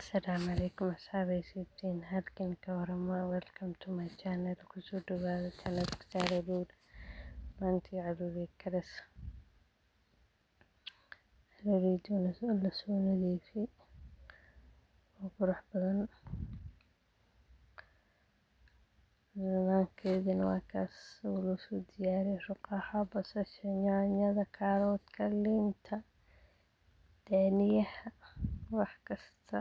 Asalaamu calaykum asxaabay siibtiin halkan ka warama welcome to my channel kusoo dhawaada channelka Sara Road maanta caruuray karas caruurayda la soo nadiifiyay oo qurux badan nanaankeedina waa kaas oo loo soo diyaariyay ruqaaxa basasha yaanyada kaaroodka liinta daaniyaha wax kasta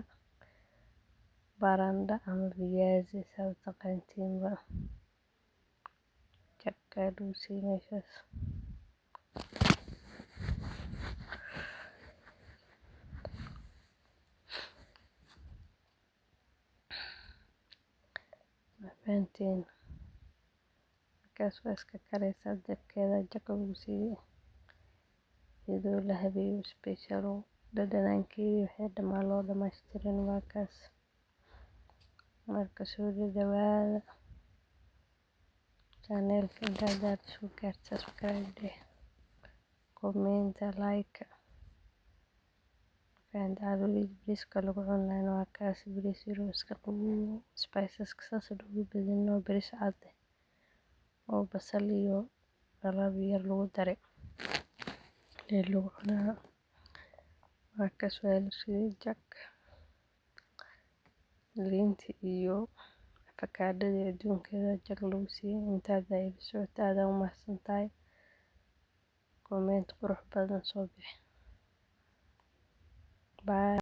barandha ama viazi saa u taqaantiinba jabka lagu siiyay meeshaas ma fahanteen markaas waa iska karaysaa dabkeeda jak lagu siiyay iyadoo la habeeyo special dhadhanaankeedii waxay dhammaan loo dhamaystirin waa kaas marka soo dhawaada channelka intaad soo gaarto subscribe dheh comment like caruurayda bariiska lagu cunaayo waa kaas bariis yar oo iska qabow spiceska saas loogu badinin oo bariis cad ah oo basal iyo alaab yar lagu daray ee lagu cunaa waa kaas waa la shiiday jak liinta iyo afakaadhada adduunkeeda jak lagu siiyay intaad ay la socoto aad u mahadsantahay comment qurux badan soo bixi bye.